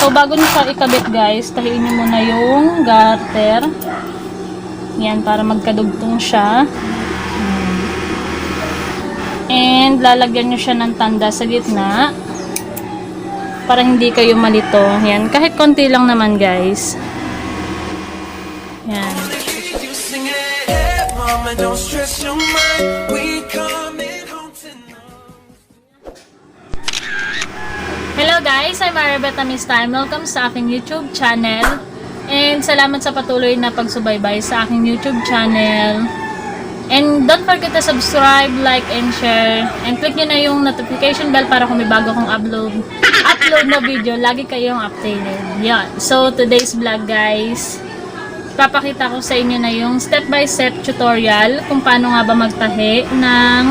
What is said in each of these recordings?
So, bago nyo siya ikabit guys, tahiin nyo muna yung garter. Yan, para magkadugtong siya. And, lalagyan nyo siya ng tanda sa gitna. Para hindi kayo malito. Yan, kahit konti lang naman guys. Yan. Hello guys, I'm Maribeth Amistime. Welcome sa aking YouTube channel. And salamat sa patuloy na pagsubaybay sa aking YouTube channel. And don't forget to subscribe, like, and share. And click nyo na yung notification bell para kung may bago kong upload na video, lagi kayong updated. Yan. So, today's vlog guys, papakita ko sa inyo na yung step-by-step tutorial kung paano nga ba magtahi ng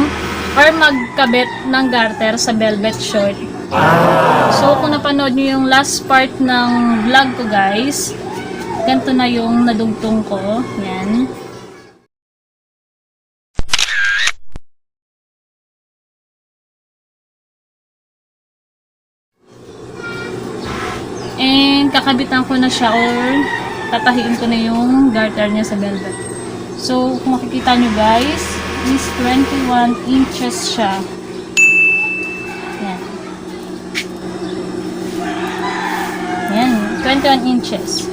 or magkabit ng garter sa velvet short. So, kung napanood nyo yung last part ng vlog ko guys, ganito na yung nadugtong ko. Yan. And kakabitan ko na siya or tatahiin ko na yung garter niya sa velvet. So, kung makikita nyo guys, is 21 inches siya. Yan. Yan, 21 inches.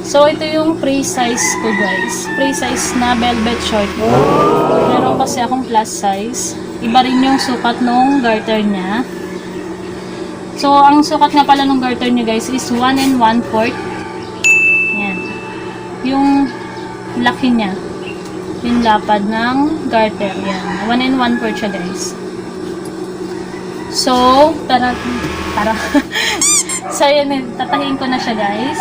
So, ito yung pre-size ko guys. Pre-size na velvet short. Meron kasi akong plus size. Iba rin yung sukat ng garter niya. So, ang sukat nga pala ng garter niya guys is 1 1/4. Yan. Yung laki niya. Yung lapad ng garter. Yan. 1 1/4 siya guys. So, tara. So, yan. Tatahiin ko na siya guys.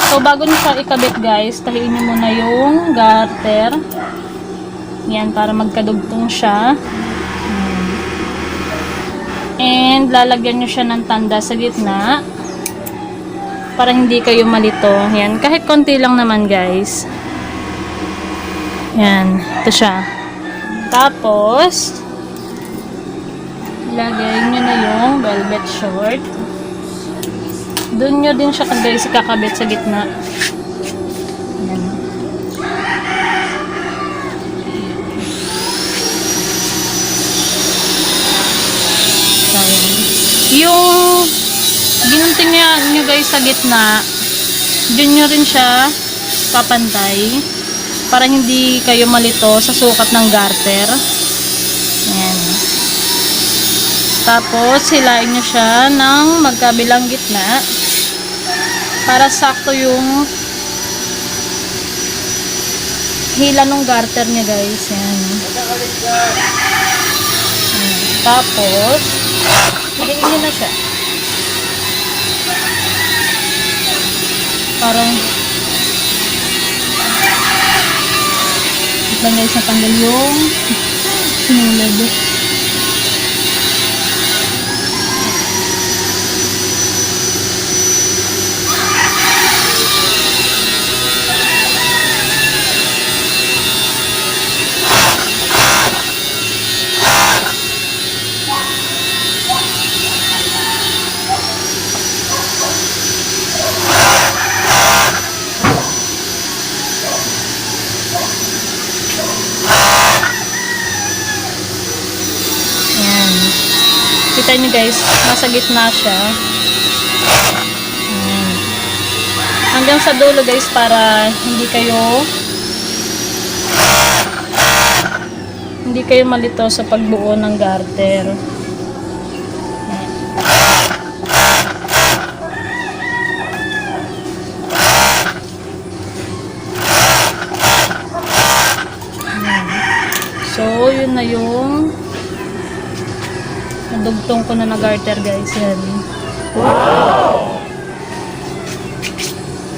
So, bago nyo siya ikabit guys, tahiin nyo muna yung garter. Yan, para magkadugtong siya. And, lalagyan nyo siya ng tanda sa gitna. Para hindi kayo malito. Yan, kahit konti lang naman guys. Yan, ito siya. Tapos, lagay nyo na yung velvet short. Doon nyo din siya guys kakabit sa gitna. Yan. Yung ginunting nyo guys sa gitna, dyan nyo rin siya papantay para hindi kayo malito sa sukat ng garter. Ayan. Tapos hilain nyo siya ng magkabilang gitna para sakto yung hila ng garter niya guys. Ayan. Tapos hilain nyo na siya. Parang ito guys, natanggal yung sinulad. Kita nyo guys, nasa gitna siya. Hanggang sa dulo guys, para hindi kayo malito sa pagbuo ng garter. So, yun na yung nadugtong ko na garter guys. Yan. Wow!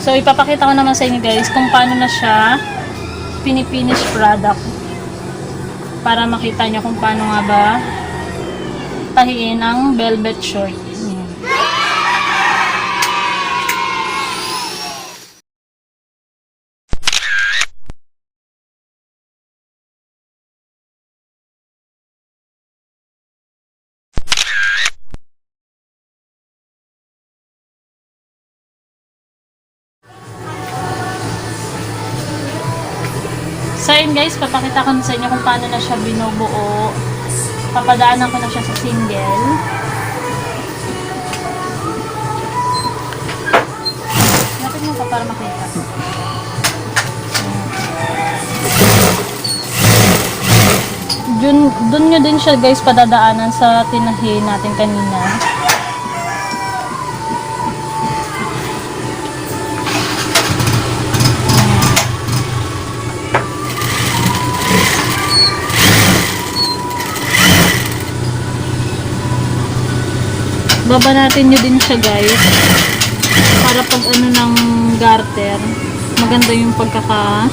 So, ipapakita ko naman sa inyo guys kung paano na siya finish product. Para makita nyo kung paano nga ba tahiin ang velvet short. So yun guys, papakita ko na sa inyo kung paano na siya binubuo. Papadaanan ko na siya sa single. Lapit mo pa para makita. Dun nyo din siya guys padadaanan sa tinahi natin kanina. Baba natin nyo din siya guys para pag ano ng garter maganda yung pagkaka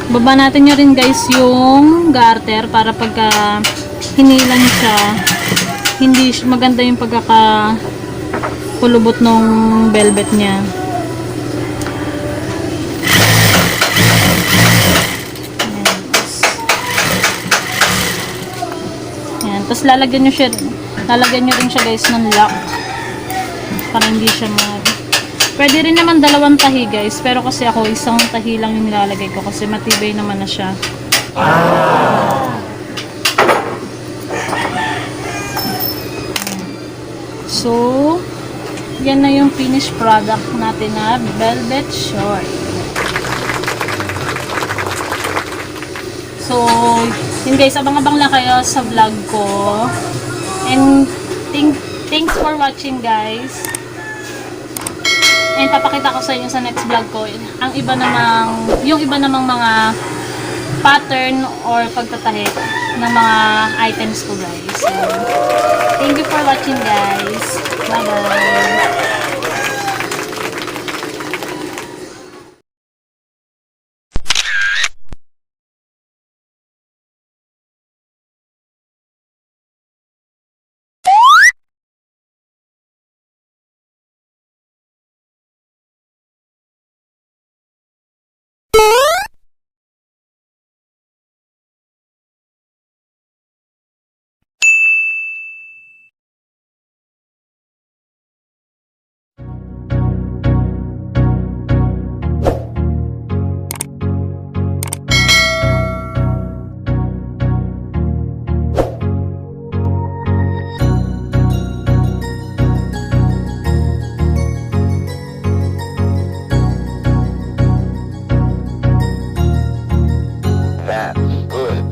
baba natin nyo rin guys yung garter para pagka hinilan siya hindi maganda yung pagkaka kulubot ng velvet niya. Tapos lalagyan nyo rin siya guys ng lock para hindi siya pwede rin naman dalawang tahi guys, pero kasi ako isang tahi lang yung nilalagay ko kasi matibay naman na siya. So yan na yung finished product natin na velvet short. So yun guys, abang-abang lang kayo sa vlog ko. And thanks for watching guys. And papakita ko sa inyo sa next vlog ko ang yung iba namang mga pattern or pagtatahi ng mga items ko guys. So, thank you for watching guys. Bye bye. That's good.